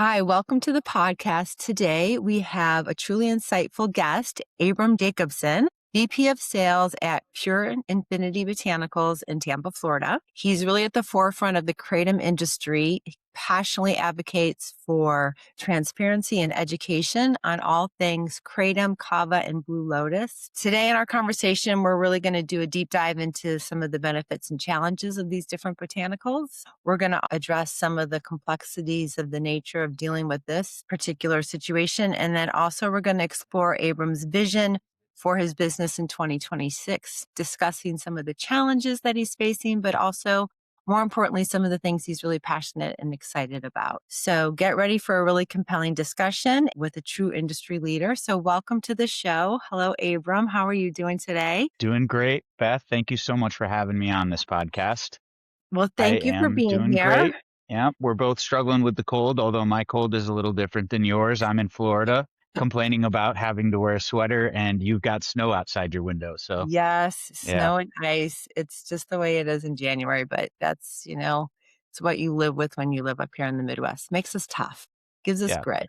Hi, welcome to the podcast. Today we have a truly insightful guest, Abram Jacobson, VP of Sales at Pure Infinity Botanicals in Tampa, Florida. He's really at the forefront of the Kratom industry. He passionately advocates for transparency and education on all things Kratom, Kava, and Blue Lotus. Today in our conversation, we're really going to do a deep dive into some of the benefits and challenges of these different botanicals. We're going to address some of the complexities of the nature of dealing with this particular situation. And then also we're going to explore Abram's vision for his business in 2026, discussing some of the challenges that he's facing, but also, more importantly, some of the things he's really passionate and excited about. So get ready for a really compelling discussion with a true industry leader. So welcome to the show. Hello, Abram. How are you doing today? Doing great, Beth. Thank you so much for having me on this podcast. Well, I thank you for am being doing here. great. Yeah, we're both struggling with the cold, although my cold is a little different than yours. I'm in Florida, complaining about having to wear a sweater, and you've got snow outside your window. So, Yes, yeah, snow and ice. It's just the way it is in January, but that's, it's what you live with when you live up here in the Midwest. Makes us tough, gives us yeah, grit.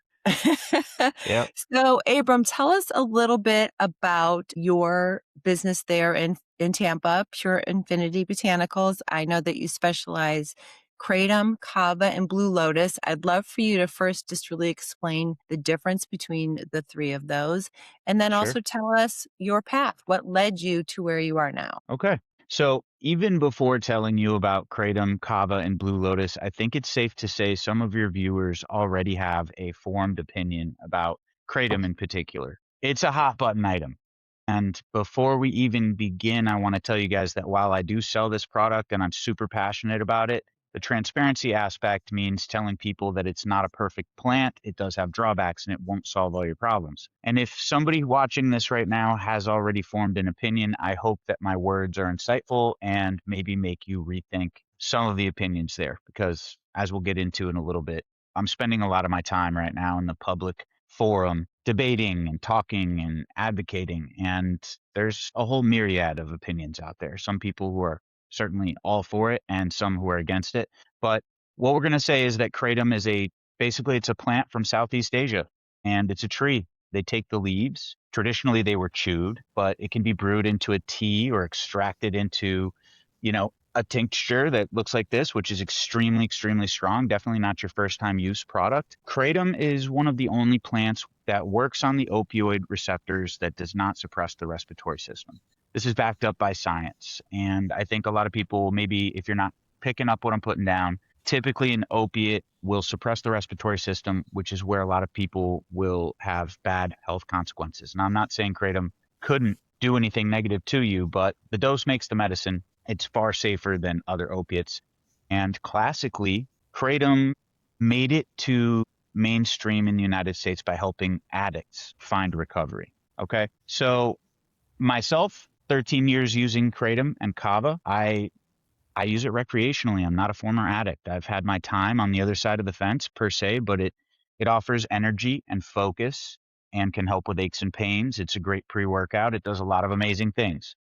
yeah, So, Abram, tell us a little bit about your business there in Tampa, Pure Infinity Botanicals. I know that you specialize Kratom, Kava, and Blue Lotus. I'd love for you to first just really explain the difference between the three of those, and then sure. also tell us your path. What led you to where you are now? Okay. So, even before telling you about Kratom, Kava, and Blue Lotus, I think it's safe to say some of your viewers already have a formed opinion about Kratom in particular. It's a hot button item. And before we even begin, I want to tell you guys that while I do sell this product and I'm super passionate about it, the transparency aspect means telling people that it's not a perfect plant. It does have drawbacks and it won't solve all your problems. And if somebody watching this right now has already formed an opinion, I hope that my words are insightful and maybe make you rethink some of the opinions there. Because as we'll get into in a little bit, I'm spending a lot of my time right now in the public forum debating and talking and advocating. And there's a whole myriad of opinions out there. Some people who are certainly all for it and some who are against it. But what we're going to say is that kratom is basically it's a plant from Southeast Asia and it's a tree. They take the leaves. Traditionally, they were chewed, but it can be brewed into a tea or extracted into, a tincture that looks like this, which is extremely, extremely strong. Definitely not your first time use product. Kratom is one of the only plants that works on the opioid receptors that does not suppress the respiratory system. This is backed up by science. And I think a lot of people, maybe if you're not picking up what I'm putting down, typically an opiate will suppress the respiratory system, which is where a lot of people will have bad health consequences. Now, I'm not saying kratom couldn't do anything negative to you, but the dose makes the medicine. It's far safer than other opiates. And classically, kratom made it to mainstream in the United States by helping addicts find recovery. Okay. So myself, 13 years using kratom and kava. I use it recreationally. I'm not a former addict. I've had my time on the other side of the fence per se, but it offers energy and focus and can help with aches and pains. It's a great pre-workout. It does a lot of amazing things,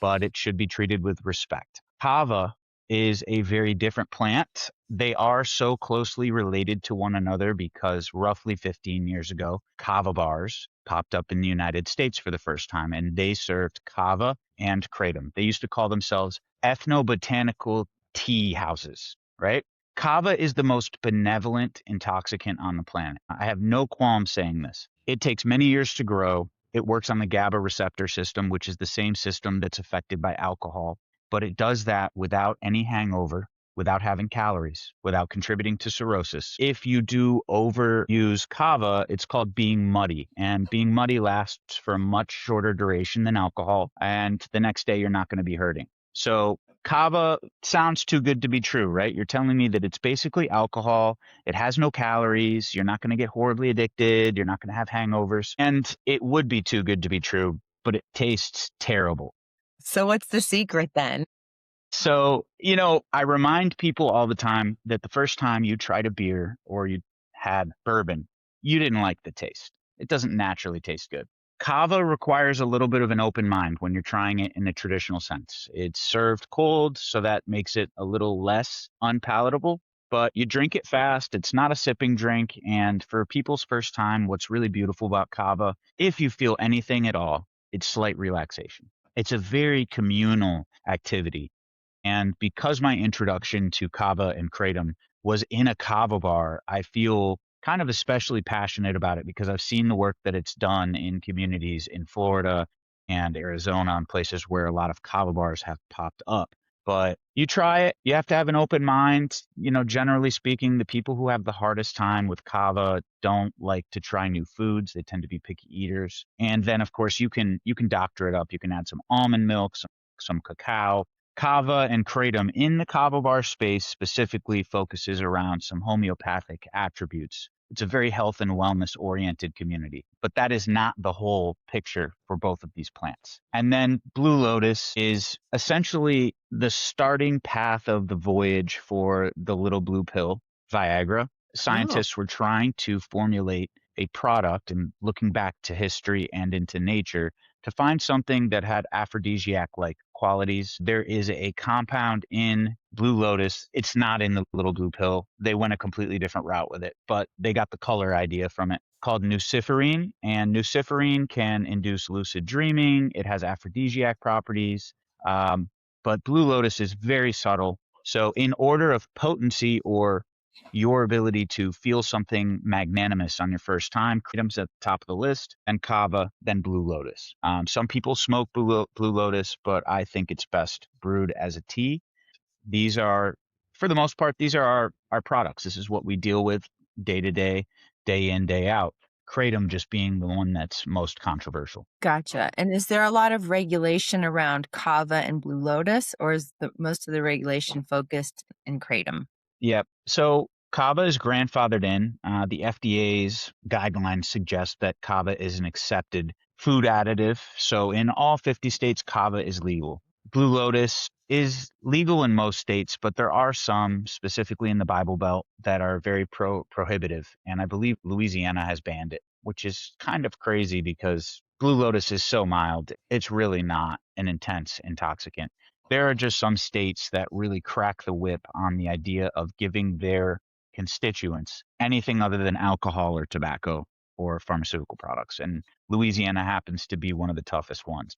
but it should be treated with respect. Kava is a very different plant. They are so closely related to one another because roughly 15 years ago, kava bars popped up in the United States for the first time, and they served kava and kratom. They used to call themselves ethnobotanical tea houses, right? Kava is the most benevolent intoxicant on the planet. I have no qualm saying this. It takes many years to grow. It works on the GABA receptor system, which is the same system that's affected by alcohol, but it does that without any hangover, without having calories, without contributing to cirrhosis. If you do overuse kava, it's called being muddy, and being muddy lasts for a much shorter duration than alcohol, and the next day you're not going to be hurting. So kava sounds too good to be true, right? You're telling me that it's basically alcohol. It has no calories. You're not going to get horribly addicted. You're not going to have hangovers. And it would be too good to be true, but it tastes terrible. So, what's the secret then? So, I remind people all the time that the first time you tried a beer or you had bourbon, you didn't like the taste. It doesn't naturally taste good. Kava requires a little bit of an open mind when you're trying it in the traditional sense. It's served cold, so that makes it a little less unpalatable. but you drink it fast. It's not a sipping drink. And for people's first time, what's really beautiful about Kava, if you feel anything at all, it's slight relaxation. It's a very communal activity. And because my introduction to Kava and Kratom was in a Kava bar, I feel kind of especially passionate about it because I've seen the work that it's done in communities in Florida and Arizona and places where a lot of Kava bars have popped up. But you try it, you have to have an open mind. You know, generally speaking, the people who have the hardest time with Kava don't like to try new foods. They tend to be picky eaters. And then of course you can doctor it up. You can add some almond milk, some cacao. Kava and Kratom in the Kava bar space specifically focuses around some homeopathic attributes. It's a very health and wellness oriented community, but that is not the whole picture for both of these plants. And then Blue Lotus is essentially the starting path of the voyage for the little blue pill, Viagra. Oh, Scientists were trying to formulate a product and looking back to history and into nature to find something that had aphrodisiac-like qualities. There is a compound in Blue Lotus. It's not in the little blue pill. They went a completely different route with it, but they got the color idea from it called nuciferine. And nuciferine can induce lucid dreaming. It has aphrodisiac properties. Um, but Blue Lotus is very subtle. So in order of potency or your ability to feel something magnanimous on your first time, Kratom's at the top of the list, and Kava, then Blue Lotus. Some people smoke Blue Lotus, but I think it's best brewed as a tea. These are, for the most part, these are our products. This is what we deal with day to day in, day out. Kratom just being the one that's most controversial. gotcha. And is there a lot of regulation around Kava and Blue Lotus, or is most of the regulation focused in Kratom? Yep. So Kava is grandfathered in. The FDA's guidelines suggest that Kava is an accepted food additive. So in all 50 states, Kava is legal. Blue Lotus is legal in most states, but there are some, specifically in the Bible Belt, that are very prohibitive. And I believe Louisiana has banned it, which is kind of crazy because Blue Lotus is so mild. It's really not an intense intoxicant. There are just some states that really crack the whip on the idea of giving their constituents anything other than alcohol or tobacco or pharmaceutical products. And Louisiana happens to be one of the toughest ones.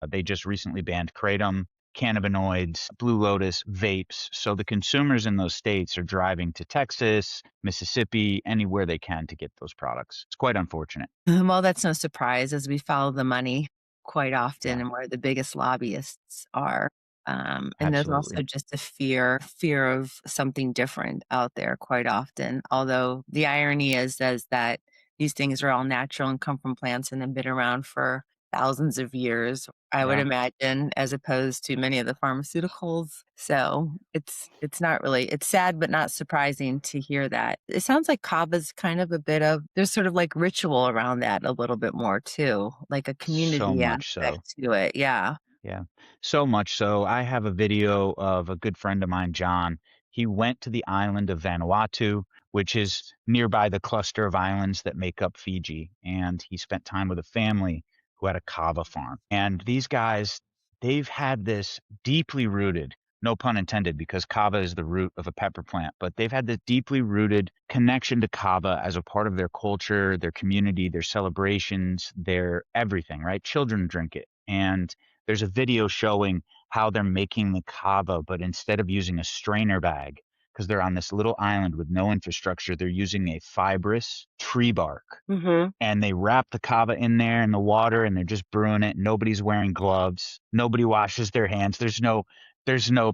They just recently banned kratom, cannabinoids, Blue Lotus, vapes. So the consumers in those states are driving to Texas, Mississippi, anywhere they can to get those products. It's quite unfortunate. Well, that's no surprise as we follow the money quite often Yeah, and where the biggest lobbyists are. And there's also absolutely. just a fear of something different out there quite often. Although the irony is that these things are all natural and come from plants and have been around for thousands of years, I would Yeah. imagine, as opposed to many of the pharmaceuticals. So it's not really it's sad but not surprising to hear that. It sounds like Kaba's kind of a bit of there's sort of like ritual around that a little bit more too, like a So community much aspect so. to it. Yeah. Yeah, so much so. I have a video of a good friend of mine, John. He went to the island of Vanuatu, which is nearby the cluster of islands that make up Fiji. And he spent time with a family who had a kava farm. And these guys, they've had this deeply rooted, no pun intended, because kava is the root of a pepper plant, but they've had this deeply rooted connection to kava as a part of their culture, their community, their celebrations, their everything, right? Children drink it. And there's a video showing how they're making the kava, but instead of using a strainer bag, because they're on this little island with no infrastructure, they're using a fibrous tree bark Mhm. and they wrap the kava in there in the water and they're just brewing it. Nobody's wearing gloves. Nobody washes their hands. There's no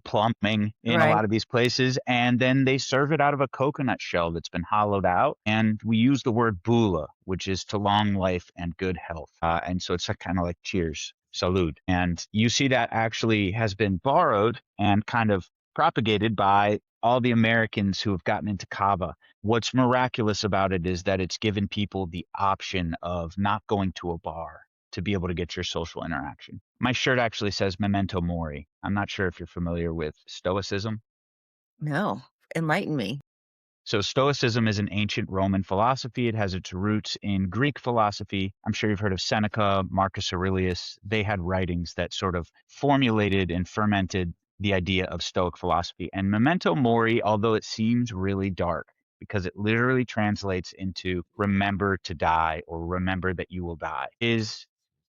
plumbing in a Right. lot of these places. And then they serve it out of a coconut shell that's been hollowed out. And we use the word bula, which is to long life and good health. And so it's kind of like cheers, salud. And you see that actually has been borrowed and kind of propagated by all the Americans who have gotten into kava. What's miraculous about it is that it's given people the option of not going to a bar to be able to get your social interaction. My shirt actually says Memento Mori. I'm not sure if you're familiar with Stoicism. No. Enlighten me. So, Stoicism is an ancient Roman philosophy. It has its roots in Greek philosophy. I'm sure you've heard of Seneca, Marcus Aurelius. They had writings that sort of formulated and fermented the idea of Stoic philosophy. And memento mori, although it seems really dark, because it literally translates into remember to die or remember that you will die, is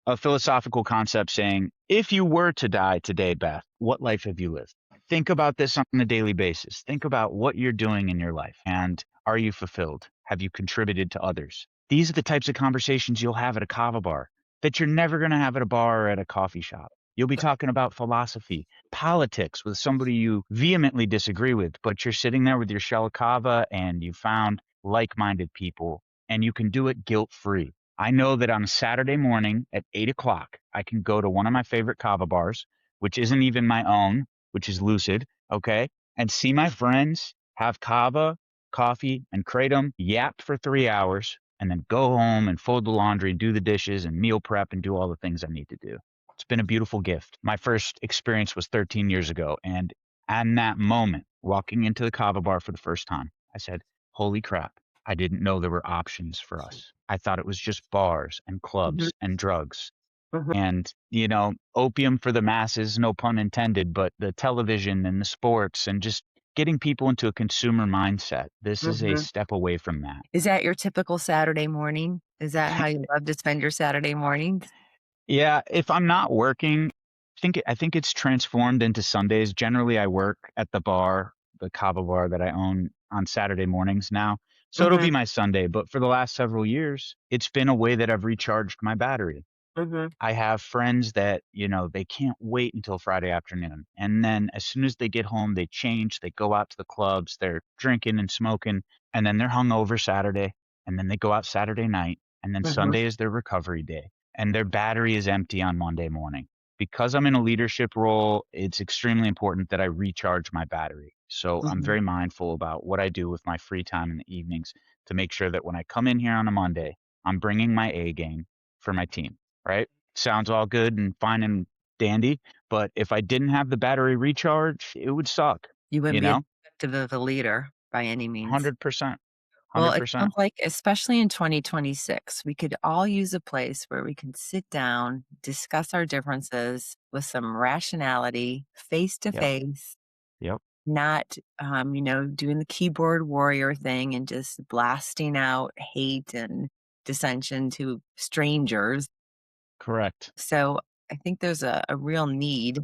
a philosophical concept saying, if you were to die today, Beth, what life have you lived? Think about this on a daily basis. Think about what you're doing in your life. And are you fulfilled? Have you contributed to others? These are the types of conversations you'll have at a kava bar that you're never going to have at a bar or at a coffee shop. You'll be talking about philosophy, politics with somebody you vehemently disagree with, but you're sitting there with your shell of kava and you found like minded people and you can do it guilt free. I know that on a Saturday morning at 8 o'clock, I can go to one of my favorite kava bars, which isn't even my own, which is Lucid, okay, and see my friends, have kava, coffee, and kratom, yap for 3 hours, and then go home and fold the laundry, do the dishes, and meal prep, and do all the things I need to do. It's been a beautiful gift. My first experience was 13 years ago, and in that moment, walking into the kava bar for the first time, I said, holy crap. I didn't know there were options for us. I thought it was just bars and Mhm, clubs and drugs mhm, and, opium for the masses, no pun intended, but the television and the sports and just getting people into a consumer mindset. This is a mhm. step away from that. Is that your typical Saturday morning? Is that how you love to spend your Saturday mornings? Yeah, if I'm not working, I think it's transformed into Sundays. Generally, I work at the bar, the Kava bar that I own on Saturday mornings now. So it'll be Mhm, my Sunday, but for the last several years, it's been a way that I've recharged my battery. mhm, I have friends that, they can't wait until Friday afternoon. And then as soon as they get home, they change, they go out to the clubs, they're drinking and smoking, and then they're hungover Saturday, and then they go out Saturday night, and then mhm, Sunday is their recovery day, and their battery is empty on Monday morning. Because I'm in a leadership role, it's extremely important that I recharge my battery. So I'm mhm. very mindful about what I do with my free time in the evenings to make sure that when I come in here on a Monday, I'm bringing my A game for my team, right? Sounds all good and fine and dandy, but if I didn't have the battery recharge, it would suck, You wouldn't you be as know? effective of a leader by any means. 100%, Well, it 100%. sounds like, especially in 2026, we could all use a place where we can sit down, discuss our differences with some rationality, face to Yep, face, yep, not, doing the keyboard warrior thing and just blasting out hate and dissension to strangers. correct. So I think there's a real need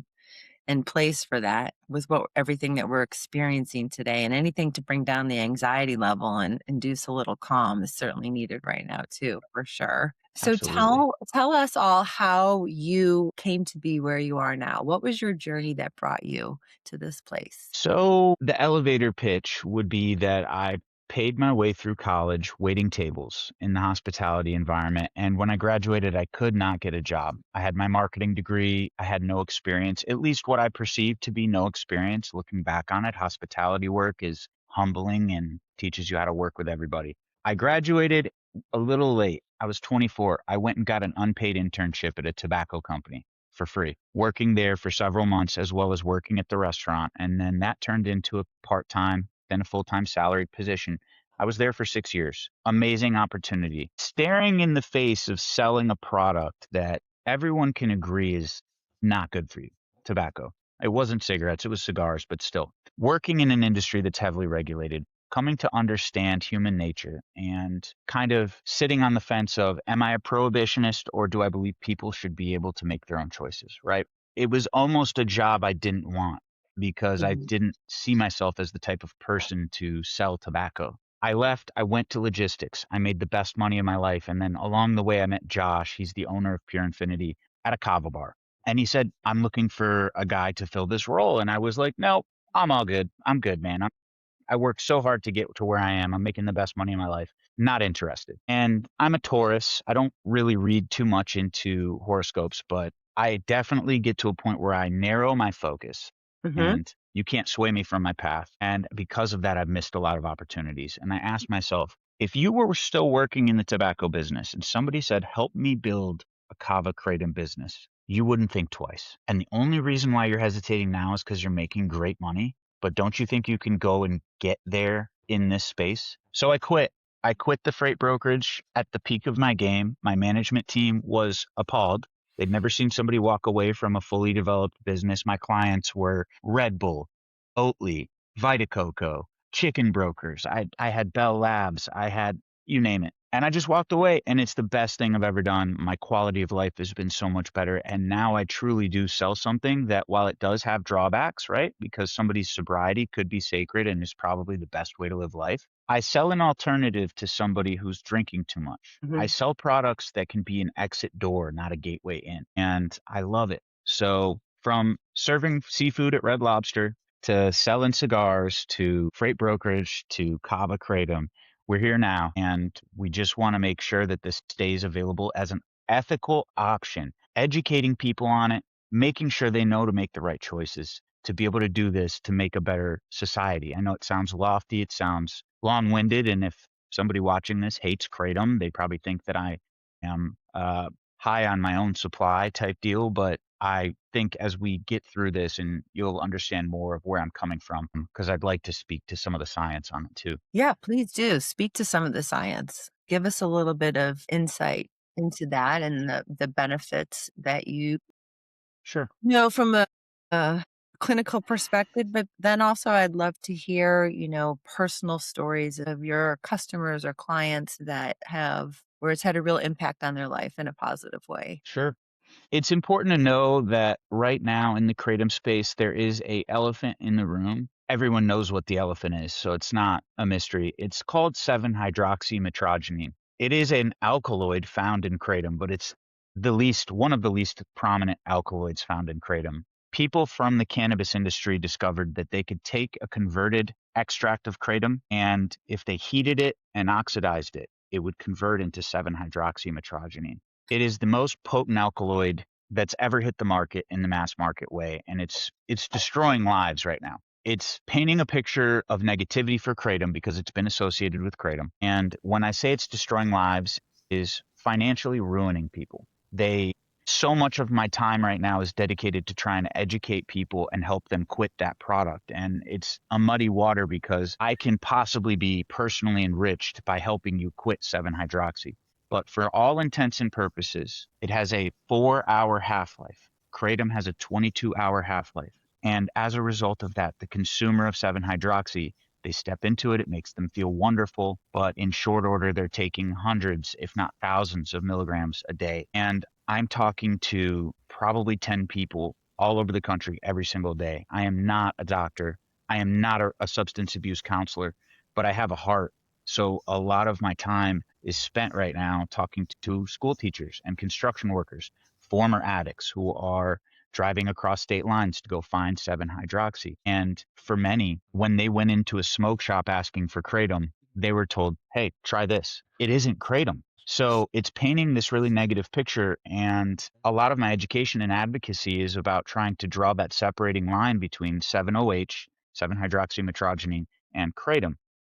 and place for that with what everything that we're experiencing today, and anything to bring down the anxiety level and induce a little calm is certainly needed right now too, for sure. So Absolutely. tell us all how you came to be where you are now. What was your journey that brought you to this place? So the elevator pitch would be that I paid my way through college waiting tables in the hospitality environment. And when I graduated, I could not get a job. I had my marketing degree. I had no experience, at least what I perceived to be no experience. Looking back on it, hospitality work is humbling and teaches you how to work with everybody. I graduated a little late. I was 24. I went and got an unpaid internship at a tobacco company for free, working there for several months as well as working at the restaurant. And then that turned into a part time, then a full time salaried position. I was there for 6 years. Amazing opportunity. Staring in the face of selling a product that everyone can agree is not good for you, tobacco. It wasn't cigarettes, it was cigars, but still. Working in an industry that's heavily regulated, coming to understand human nature and kind of sitting on the fence of, am I a prohibitionist or do I believe people should be able to make their own choices, right? It was almost a job I didn't want because I Mhm, didn't see myself as the type of person to sell tobacco. I left, I went to logistics. I made the best money of my life. And then along the way, I met Josh. He's the owner of Pure Infinity at a kava bar. And he said, I'm looking for a guy to fill this role. And I was like, no, I'm all good. I'm good, man. I worked so hard to get to where I am. I'm making the best money of my life. Not interested. And I'm a Taurus. I don't really read too much into horoscopes, but I definitely get to a point where I narrow my focus mhm, and you can't sway me from my path. And because of that, I've missed a lot of opportunities. And I asked myself, if you were still working in the tobacco business and somebody said, help me build a kava kratom business, you wouldn't think twice. And the only reason why you're hesitating now is because you're making great money. But don't you think you can go and get there in this space? So I quit. I quit the freight brokerage at the peak of my game. My management team was appalled. They'd never seen somebody walk away from a fully developed business. My clients were Red Bull, Oatly, Vita Coco, chicken brokers. I had Bell Labs. I had you name it. And I just walked away, and it's the best thing I've ever done. My quality of life has been so much better. And now I truly do sell something that, while it does have drawbacks, right? Because somebody's sobriety could be sacred and is probably the best way to live life. I sell an alternative to somebody who's drinking too much. I Mhm. sell products that can be an exit door, not a gateway in. And I love it. So, from serving seafood at Red Lobster to selling cigars to freight brokerage to Kava Kratom, we're here now, and we just want to make sure that this stays available as an ethical option, educating people on it, making sure they know to make the right choices to be able to do this to make a better society. I know it sounds lofty, it sounds long-winded, and if somebody watching this hates Kratom, they probably think that I am high on my own supply type deal, but I think as we get through this, and you'll understand more of where I'm coming from, because I'd like to speak to some of the science on it too. Yeah, please do speak to some of the science. Give us a little bit of insight into that and the benefits that you Sure. know from a clinical perspective, but then also I'd love to hear, personal stories of your customers or clients that have where it's had a real impact on their life in a positive way. Sure. It's important to know that right now in the kratom space, there is a elephant in the room. Everyone knows what the elephant is, so it's not a mystery. It's called 7-hydroxymetrogenine. It is an alkaloid found in kratom, but it's one of the least prominent alkaloids found in kratom. People from the cannabis industry discovered that they could take a converted extract of kratom, and if they heated it and oxidized it, it would convert into 7-hydroxymetrogenine. It is the most potent alkaloid that's ever hit the market in the mass market way, and it's destroying lives right now. It's painting a picture of negativity for kratom because it's been associated with kratom. And when I say it's destroying lives, is financially ruining people. They So much of my time right now is dedicated to trying to educate people and help them quit that product. And it's a muddy water because I can possibly be personally enriched by helping you quit 7-hydroxy. But for all intents and purposes, it has a 4-hour half-life. Kratom has a 22-hour half-life. And as a result of that, the consumer of 7-hydroxy, they step into it, it makes them feel wonderful, but in short order, they're taking hundreds, if not thousands of milligrams a day. And I'm talking to probably 10 people all over the country every single day. I am not a doctor. I am not a substance abuse counselor, but I have a heart. So a lot of my time is spent right now talking to school teachers and construction workers, former addicts who are driving across state lines to go find 7-hydroxy. And for many, when they went into a smoke shop asking for kratom, they were told, hey, try this. It isn't kratom. So it's painting this really negative picture. And a lot of my education and advocacy is about trying to draw that separating line between 7-OH, 7-hydroxymetrogenine, and kratom.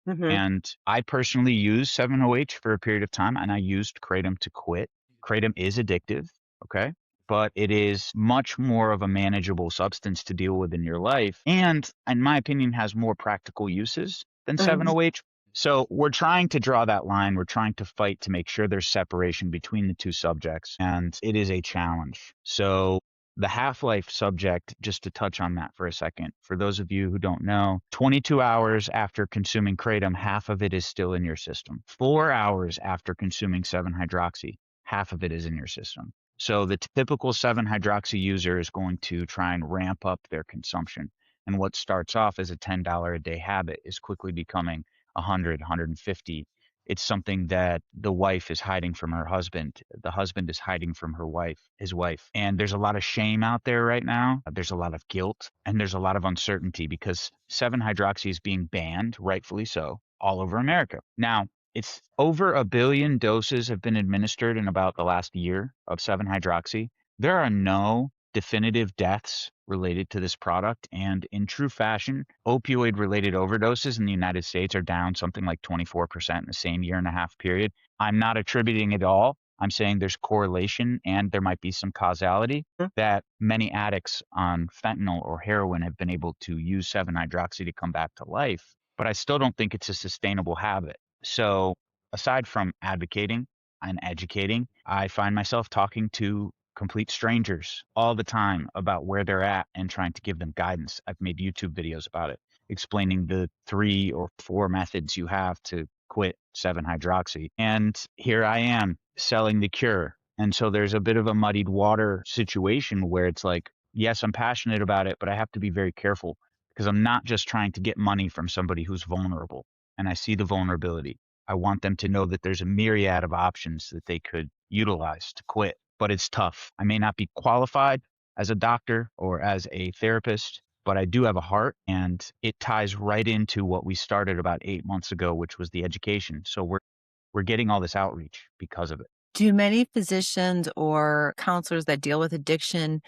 Mhm. And I personally used 7-OH for a period of time, and I used kratom to quit. Kratom is addictive, okay? But it is much more of a manageable substance to deal with in your life, and in my opinion, has more practical uses than Mhm. 7-OH. So we're trying to draw that line. We're trying to fight to make sure there's separation between the two subjects, and it is a challenge. So the half-life subject, just to touch on that for a second, for those of you who don't know, 22 hours after consuming kratom, half of it is still in your system. 4 hours after consuming 7-hydroxy, half of it is in your system. So the typical 7-hydroxy user is going to try and ramp up their consumption. And what starts off as a $10 a day habit is quickly becoming 100, 150. It's something that the wife is hiding from her husband. The husband is hiding from his wife. And there's a lot of shame out there right now. There's a lot of guilt and there's a lot of uncertainty because 7-hydroxy is being banned, rightfully so, all over America. Now, it's over 1 billion doses have been administered in about the last year of 7-hydroxy. There are no definitive deaths related to this product. And in true fashion, opioid related overdoses in the United States are down something like 24% in the same year and a half period. I'm not attributing it all. I'm saying there's correlation and there might be some causality that many addicts on fentanyl or heroin have been able to use 7-hydroxy to come back to life. But I still don't think it's a sustainable habit. So aside from advocating and educating, I find myself talking to complete strangers all the time about where they're at and trying to give them guidance. I've made YouTube videos about it, explaining the 3 or 4 methods you have to quit 7-hydroxy. And here I am selling the cure. And so there's a bit of a muddied water situation where it's like, yes, I'm passionate about it, but I have to be very careful because I'm not just trying to get money from somebody who's vulnerable. And I see the vulnerability. I want them to know that there's a myriad of options that they could utilize to quit, but it's tough. I may not be qualified as a doctor or as a therapist, but I do have a heart, and it ties right into what we started about 8 months ago, which was the education. So we're getting all this outreach because of it. Do many physicians or counselors that deal with addiction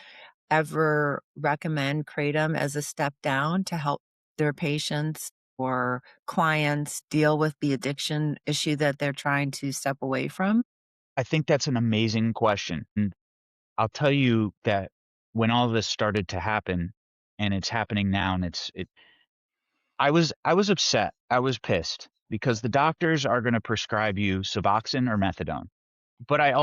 ever recommend Kratom as a step down to help their patients or clients deal with the addiction issue that they're trying to step away from? I think that's an amazing question. And I'll tell you that when all this started to happen, and it's happening now, and I was upset. I was pissed because the doctors are going to prescribe you Suboxone or methadone. But I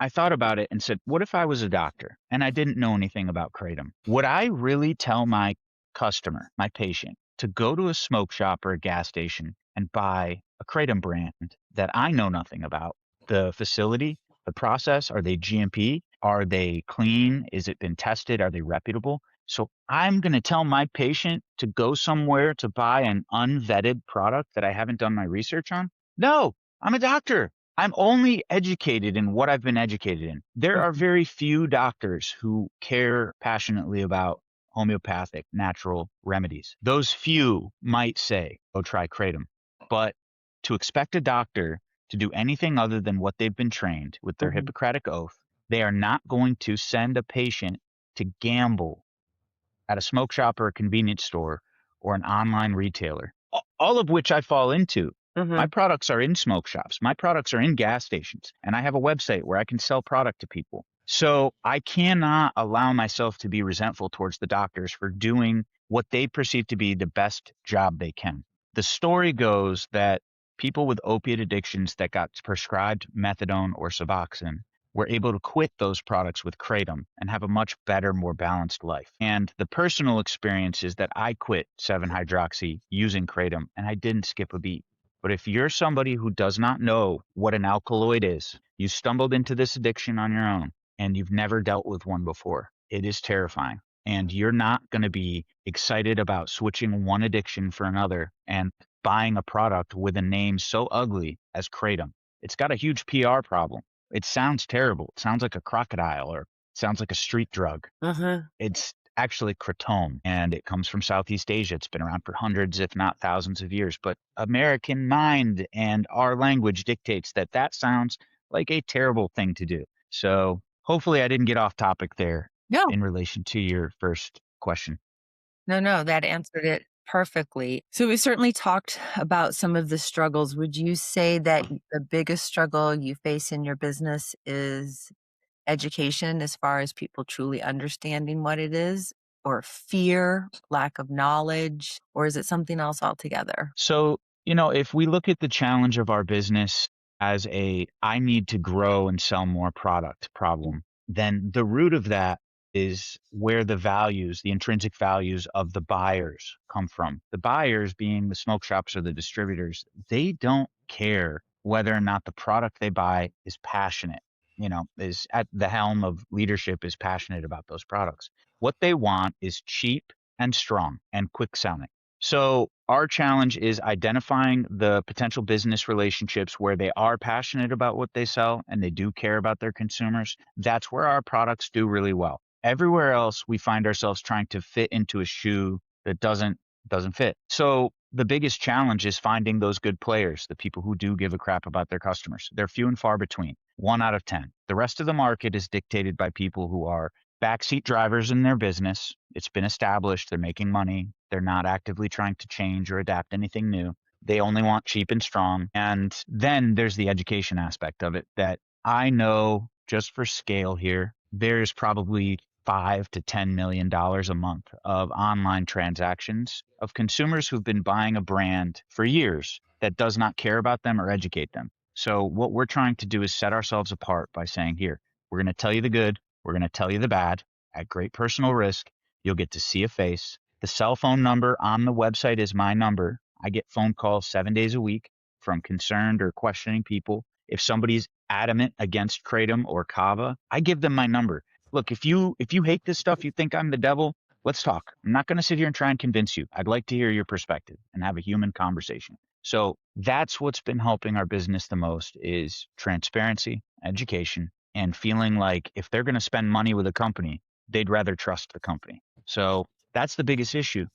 thought about it and said, what if I was a doctor and I didn't know anything about kratom? Would I really tell my customer, my patient, to go to a smoke shop or a gas station and buy a kratom brand that I know nothing about? The facility, the process, are they GMP? Are they clean? Is it been tested? Are they reputable? So I'm going to tell my patient to go somewhere to buy an unvetted product that I haven't done my research on? No, I'm a doctor. I'm only educated in what I've been educated in. There are very few doctors who care passionately about homeopathic natural remedies. Those few might say, "Oh, try kratom." But to expect a doctor to do anything other than what they've been trained with their Mhm. Hippocratic oath, they are not going to send a patient to gamble at a smoke shop or a convenience store or an online retailer, all of which I fall into. My Mhm. products are in smoke shops. My products are in gas stations, and I have a website where I can sell product to people. So I cannot allow myself to be resentful towards the doctors for doing what they perceive to be the best job they can. The story goes that people with opiate addictions that got prescribed methadone or Suboxone were able to quit those products with kratom and have a much better, more balanced life. And the personal experience is that I quit 7-hydroxy using kratom and I didn't skip a beat. But if you're somebody who does not know what an alkaloid is, you stumbled into this addiction on your own and you've never dealt with one before, it is terrifying. And you're not going to be excited about switching one addiction for another and buying a product with a name so ugly as kratom. It's got a huge PR problem. It sounds terrible. It sounds like a crocodile or sounds like a street drug. Uh-huh. It's actually Kratom, and it comes from Southeast Asia. It's been around for hundreds, if not thousands of years. But American mind and our language dictates that that sounds like a terrible thing to do. So hopefully I didn't get off topic there No. in relation to your first question. No, no, that answered it perfectly. So we certainly talked about some of the struggles. Would you say that the biggest struggle you face in your business is education as far as people truly understanding what it is, or fear, lack of knowledge, or is it something else altogether? So, if we look at the challenge of our business as I need to grow and sell more product problem, then the root of that is where the intrinsic values of the buyers come from. The buyers, being the smoke shops or the distributors, they don't care whether or not the product they buy is passionate, is at the helm of leadership, is passionate about those products. What they want is cheap and strong and quick selling. So our challenge is identifying the potential business relationships where they are passionate about what they sell and they do care about their consumers. That's where our products do really well. Everywhere else, we find ourselves trying to fit into a shoe that doesn't fit. So the biggest challenge is finding those good players, the people who do give a crap about their customers. They're few and far between, 1 out of 10. The rest of the market is dictated by people who are backseat drivers in their business. It's been established. They're making money. They're not actively trying to change or adapt anything new. They only want cheap and strong. And then there's the education aspect of it that I know, just for scale here, there's probably $5 to $10 million a month of online transactions of consumers who've been buying a brand for years that does not care about them or educate them. So what we're trying to do is set ourselves apart by saying, here, we're going to tell you the good, we're going to tell you the bad at great personal risk. You'll get to see a face. The cell phone number on the website is my number. I get phone calls 7 days a week from concerned or questioning people. If somebody's adamant against Kratom or Kava, I give them my number. Look, if you hate this stuff, you think I'm the devil, let's talk. I'm not going to sit here and try and convince you. I'd like to hear your perspective and have a human conversation. So that's what's been helping our business the most is transparency, education, and feeling like if they're going to spend money with a company, they'd rather trust the company. So that's the biggest issue.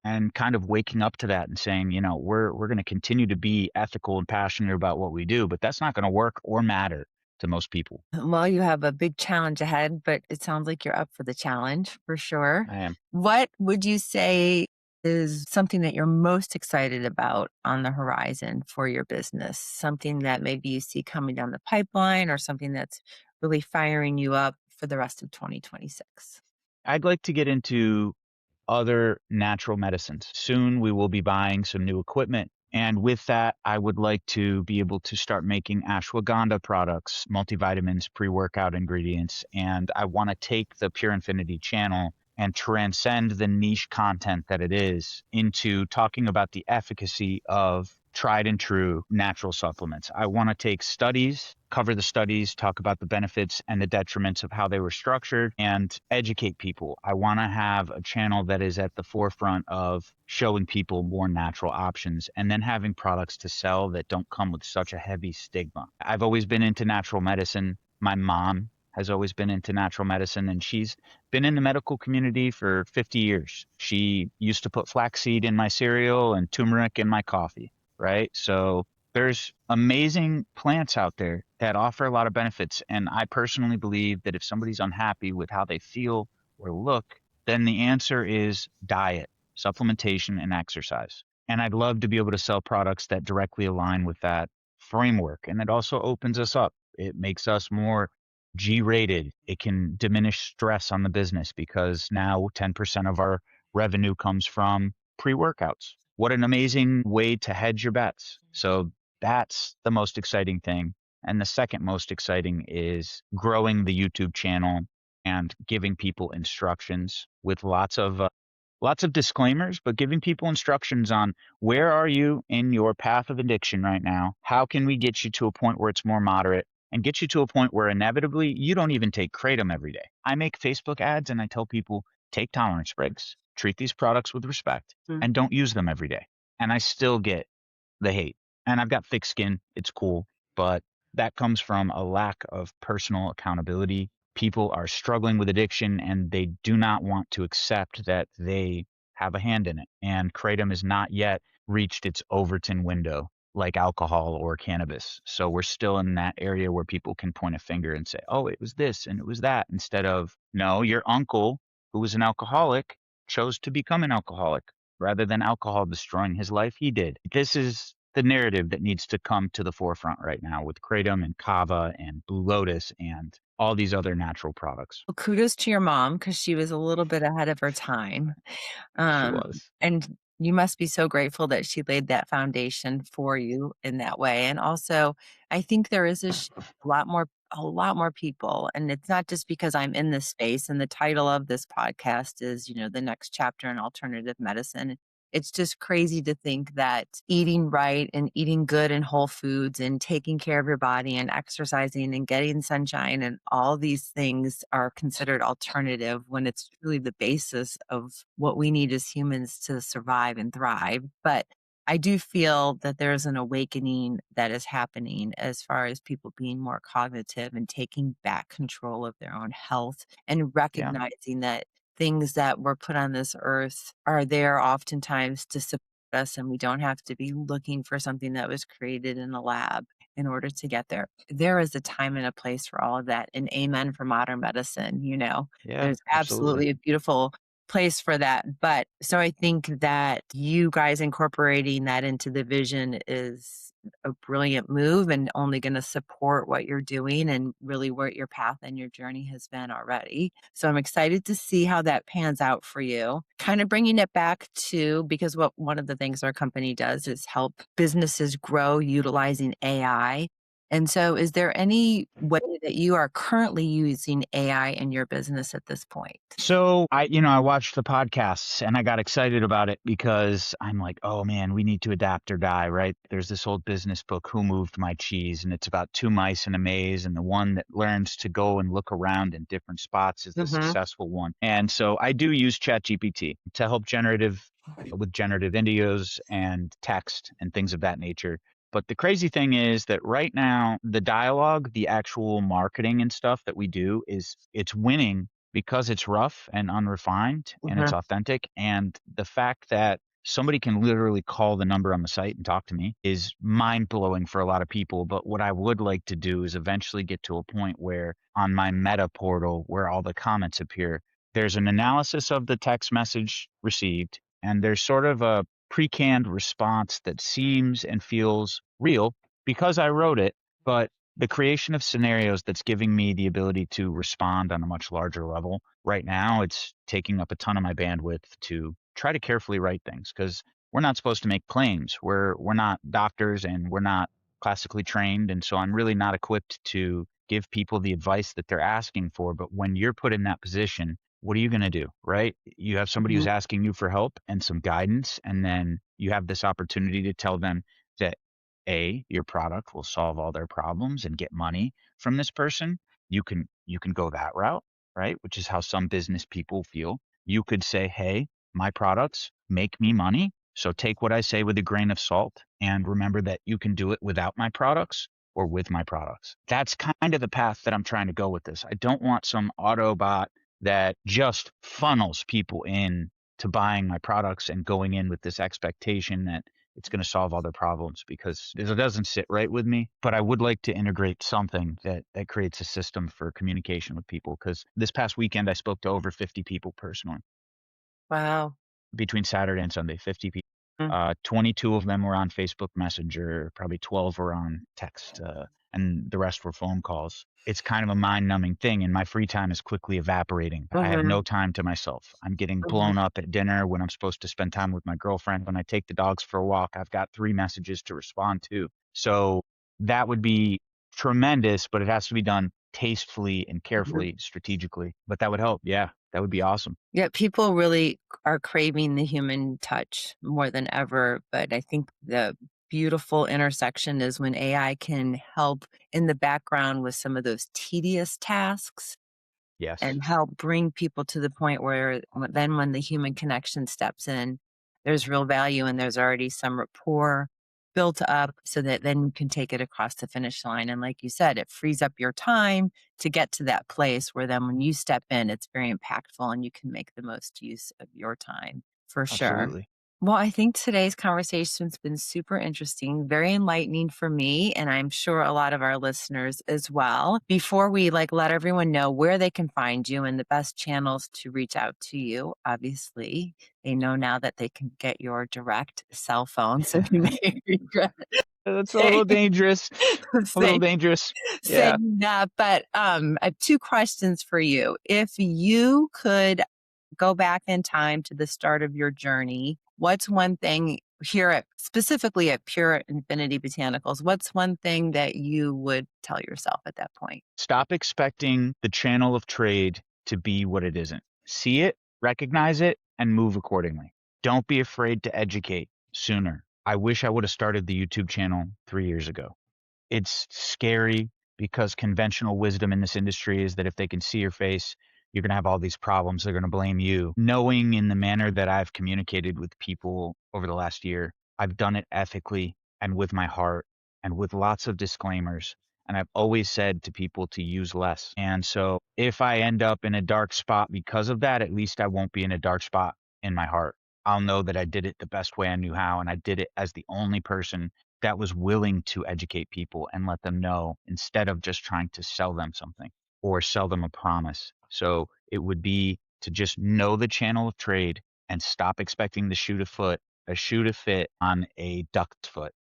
And kind of waking up to that and saying, we're going to continue to be ethical and passionate about what we do, but that's not going to work or matter to most people. Well, you have a big challenge ahead, but it sounds like you're up for the challenge for sure. I am. What would you say is something that you're most excited about on the horizon for your business? Something that maybe you see coming down the pipeline or something that's really firing you up for the rest of 2026? I'd like to get into other natural medicines. Soon we will be buying some new equipment. And with that, I would like to be able to start making ashwagandha products, multivitamins, pre workout ingredients. And I want to take the Pure Infinity channel and transcend the niche content that it is into talking about the efficacy of tried and true natural supplements. I want to take studies, cover the studies, talk about the benefits and the detriments of how they were structured, and educate people. I want to have a channel that is at the forefront of showing people more natural options and then having products to sell that don't come with such a heavy stigma. I've always been into natural medicine. My mom has always been into natural medicine, and she's been in the medical community for 50 years. She used to put flaxseed in my cereal and turmeric in my coffee, right? So there's amazing plants out there that offer a lot of benefits. And I personally believe that if somebody's unhappy with how they feel or look, then the answer is diet, supplementation, and exercise. And I'd love to be able to sell products that directly align with that framework. And it also opens us up. It makes us more G rated. It can diminish stress on the business because now 10% of our revenue comes from pre workouts. What an amazing way to hedge your bets. So that's the most exciting thing. And the second most exciting is growing the YouTube channel and giving people instructions with lots of disclaimers, but giving people instructions on where are you in your path of addiction right now? How can we get you to a point where it's more moderate and get you to a point where inevitably you don't even take Kratom every day? I make Facebook ads and I tell people take tolerance breaks, treat these products with respect, and don't use them every day. And I still get the hate. And I've got thick skin. It's cool. But that comes from a lack of personal accountability. People are struggling with addiction and they do not want to accept that they have a hand in it. And Kratom has not yet reached its Overton window like alcohol or cannabis. So we're still in that area where people can point a finger and say, oh, it was this and it was that, instead of, no, your uncle, who was an alcoholic, chose to become an alcoholic rather than alcohol destroying his life. He did. This is the narrative that needs to come to the forefront right now with Kratom and Kava and Blue Lotus and all these other natural products. Well, kudos to your mom because she was a little bit ahead of her time. She Um, was. and you must be so grateful that she laid that foundation for you in that way. And also, I think there is a lot more people, and it's not just because I'm in this space. And the title of this podcast is, the next chapter in alternative medicine. It's just crazy to think that eating right and eating good and whole foods and taking care of your body and exercising and getting sunshine and all these things are considered alternative when it's really the basis of what we need as humans to survive and thrive. But I do feel that there's an awakening that is happening as far as people being more cognitive and taking back control of their own health and Yeah. recognizing that things that were put on this earth are there oftentimes to support us, and we don't have to be looking for something that was created in a lab in order to get there. There is a time and a place for all of that. And amen for modern medicine. Yeah, There's absolutely. absolutely a beautiful place for that. But so I think that you guys incorporating that into the vision is a brilliant move and only going to support what you're doing and really where your path and your journey has been already. So I'm excited to see how that pans out for you. Kind of bringing it back to, because one of the things our company does is help businesses grow utilizing AI. And so is there any way that you are currently using AI in your business at this point? So I watched the podcasts and I got excited about it because I'm like, oh man, we need to adapt or die, right? There's this old business book, Who Moved My Cheese? And it's about two mice in a maze, and the one that learns to go and look around in different spots is the Mhm. successful one. And so I do use ChatGPT to help with generative videos and text and things of that nature. But the crazy thing is that right now, the dialogue, the actual marketing and stuff that we do it's winning because it's rough and unrefined and it's Mhm. authentic. And the fact that somebody can literally call the number on the site and talk to me is mind blowing for a lot of people. But what I would like to do is eventually get to a point where on my meta portal, where all the comments appear, there's an analysis of the text message received, and there's sort of a pre-canned response that seems and feels real because I wrote it, but the creation of scenarios that's giving me the ability to respond on a much larger level. Right now, it's taking up a ton of my bandwidth to try to carefully write things because we're not supposed to make claims. We're not doctors and we're not classically trained, and so I'm really not equipped to give people the advice that they're asking for. But when you're put in that position, what are you going to do, right? You have somebody who's Mhm. asking you for help and some guidance, and then you have this opportunity to tell them that your product will solve all their problems and get money from this person. You can go that route, right? Which is how some business people feel. You could say, "Hey, my products make me money, so take what I say with a grain of salt and remember that you can do it without my products or with my products." That's kind of the path that I'm trying to go with this. I don't want some Autobot that just funnels people in to buying my products and going in with this expectation that it's going to solve all their problems, because it doesn't sit right with me. But I would like to integrate something that creates a system for communication with people, because this past weekend I spoke to over 50 people personally Wow. between Saturday and Sunday. 50 people. Mm. 22 of them were on Facebook Messenger, probably 12 were on text, and the rest were phone calls. It's kind of a mind-numbing thing, and my free time is quickly evaporating. I have Mhm. no time to myself. I'm getting Mhm. blown up at dinner when I'm supposed to spend time with my girlfriend. When I take the dogs for a walk, I've got 3 messages to respond to. So that would be tremendous, but it has to be done tastefully and Mhm. carefully, strategically. But that would help. Yeah, that would be awesome. Yeah, people really are craving the human touch more than ever, but I think the beautiful intersection is when AI can help in the background with some of those tedious tasks Yes, and help bring people to the point where then when the human connection steps in, there's real value and there's already some rapport built up so that then you can take it across the finish line. And like you said, it frees up your time to get to that place where then when you step in, it's very impactful and you can make the most use of your time for sure. absolutely. Well, I think today's conversation's been super interesting, very enlightening for me, and I'm sure a lot of our listeners as well. Before we let everyone know where they can find you and the best channels to reach out to you, obviously, they know now that they can get your direct cell phone, so you may regret That's a saying, little dangerous. A little saying, dangerous. Yeah. saying that. But I have two questions for you. If you could go back in time to the start of your journey, what's one thing here at specifically at Pure Infinity Botanicals, what's one thing that you would tell yourself at that point? Stop expecting the channel of trade to be what it isn't. See it, recognize it, and move accordingly. Don't be afraid to educate sooner. I wish I would have started the YouTube channel 3 years ago. It's scary because conventional wisdom in this industry is that if they can see your face, you're going to have all these problems. They're going to blame you. Knowing in the manner that I've communicated with people over the last year, I've done it ethically and with my heart and with lots of disclaimers. And I've always said to people to use less. And so if I end up in a dark spot because of that, at least I won't be in a dark spot in my heart. I'll know that I did it the best way I knew how. And I did it as the only person that was willing to educate people and let them know, instead of just trying to sell them something or sell them a promise. So it would be to just know the channel of trade and stop expecting a shoe to fit on a duck's foot,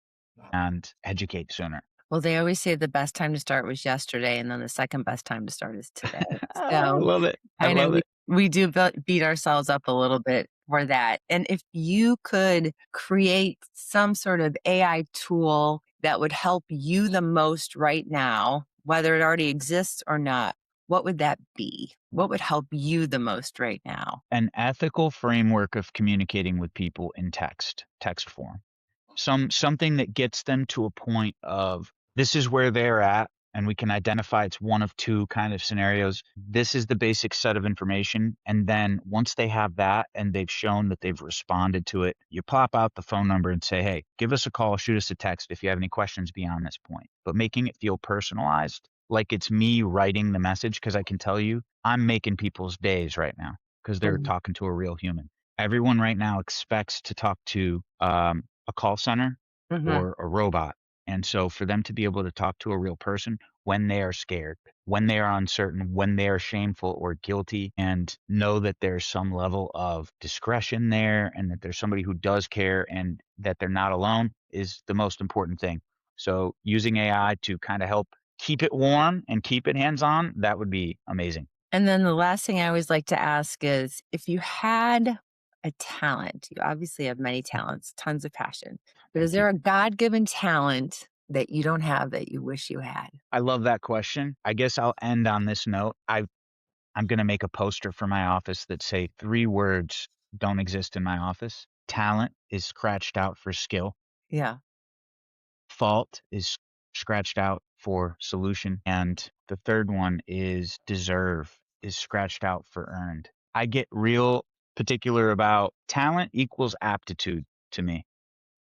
and educate sooner. Well, they always say the best time to start was yesterday, and then the second best time to start is today. I So love it. I I know love it. we do beat ourselves up a little bit for that. And if you could create some sort of AI tool that would help you the most right now, whether it already exists or not, what would that be? What would help you the most right now? An ethical framework of communicating with people in text form. Something that gets them to a point of, this is where they're at, and we can identify it's one of two kind of scenarios. This is the basic set of information, and then once they have that and they've shown that they've responded to it, you pop out the phone number and say, hey, give us a call, shoot us a text if you have any questions beyond this point. But making it feel personalized, like it's me writing the message, because I can tell you I'm making people's days right now because they're Mm, talking to a real human. Everyone right now expects to talk to a call center mhm. or a robot. And so for them to be able to talk to a real person when they are scared, when they are uncertain, when they are shameful or guilty, and know that there's some level of discretion there and that there's somebody who does care and that they're not alone is the most important thing. So using AI to kind of help keep it warm and keep it hands on, that would be amazing. And then the last thing I always like to ask is if you had a talent, you obviously have many talents, tons of passion, but is Thank you. there a God given talent that you don't have that you wish you had? I love that question. I guess I'll end on this note. I'm gonna make a poster for my office that say 3 words don't exist in my office. Talent is scratched out for skill. Yeah. Fault is scratched out for solution. And the third one is deserve is scratched out for earned. I get real particular about talent equals aptitude to me.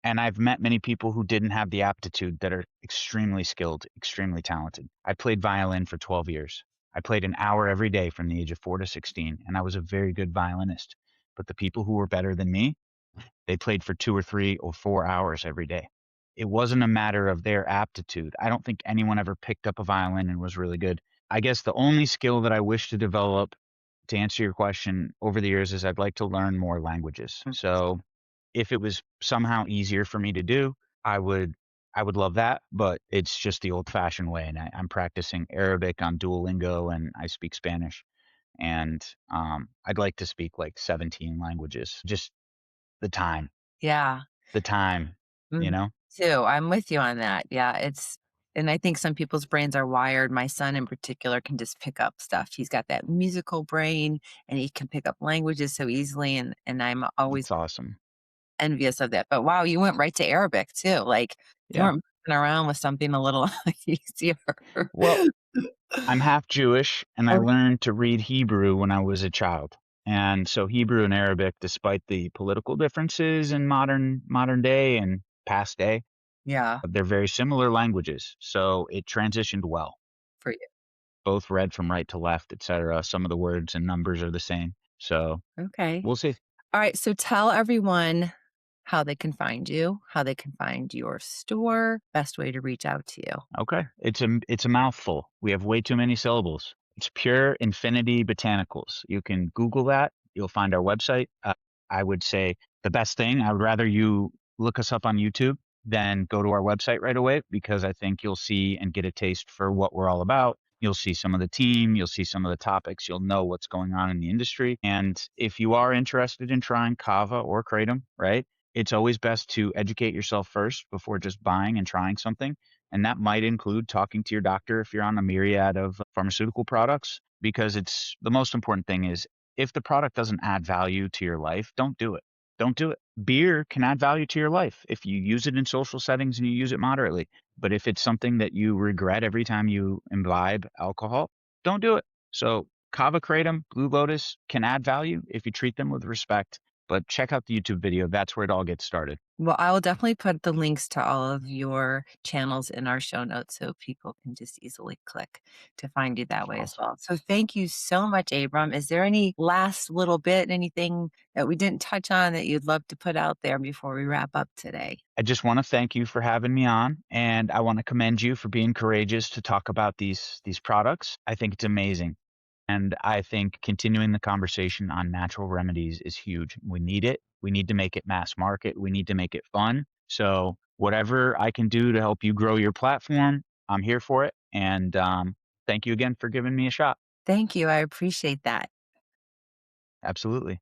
And I've met many people who didn't have the aptitude that are extremely skilled, extremely talented. I played violin for 12 years. I played an hour every day from the age of 4 to 16, and I was a very good violinist. But the people who were better than me, they played for 2 or 3 or 4 hours every day. It wasn't a matter of their aptitude. I don't think anyone ever picked up a violin and was really good. I guess the only skill that I wish to develop, to answer your question, over the years is I'd like to learn more languages. Mm. So if it was somehow easier for me to do, I would I would love that, but it's just the old-fashioned way, and I'm practicing Arabic on Duolingo, and I speak Spanish, and, I'd like to speak, like, 17 languages. Just the time, Yeah. the time, you Mhm. know? Too. I'm with you on that. Yeah. And I think some people's brains are wired. My son in particular can just pick up stuff. He's got that musical brain and he can pick up languages so easily. And I'm always It's awesome. envious of that. But wow, you went right to Arabic too. Like you Yeah. weren't messing around with something a little easier. Well, I'm half Jewish, and I Oh, learned to read Hebrew when I was a child. And so Hebrew and Arabic, despite the political differences in modern day and past day, yeah, they're very similar languages. So it transitioned well. for you. Both read from right to left, etc. Some of the words and numbers are the same. So Okay. we'll see. All right. So tell everyone how they can find you, how they can find your store, best way to reach out to you. Okay. It's a mouthful. We have way too many syllables. It's Pure Infinity Botanicals. You can Google that. You'll find our website. I would say the best thing, I would rather you look us up on YouTube than go to our website right away, because I think you'll see and get a taste for what we're all about. You'll see some of the team, you'll see some of the topics, you'll know what's going on in the industry. And if you are interested in trying Kava or Kratom, right? It's always best to educate yourself first before just buying and trying something, and that might include talking to your doctor if you're on a myriad of pharmaceutical products, because it's the most important thing is, if the product doesn't add value to your life, don't do it. Don't do it. Beer can add value to your life if you use it in social settings and you use it moderately. But if it's something that you regret every time you imbibe alcohol, don't do it. So Kava Kratom, Blue Lotus can add value if you treat them with respect. But check out the YouTube video. That's where it all gets started. Well, I will definitely put the links to all of your channels in our show notes so people can just easily click to find you that way as Awesome. well. So thank you so much, Abram. Is there any last little bit, anything that we didn't touch on that you'd love to put out there before we wrap up today? I just want to thank you for having me on, and I want to commend you for being courageous to talk about these products. I think it's amazing. And I think continuing the conversation on natural remedies is huge. We need it. We need to make it mass market. We need to make it fun. So whatever I can do to help you grow your platform, I'm here for it. And thank you again for giving me a shot. Thank you. I appreciate that. Absolutely.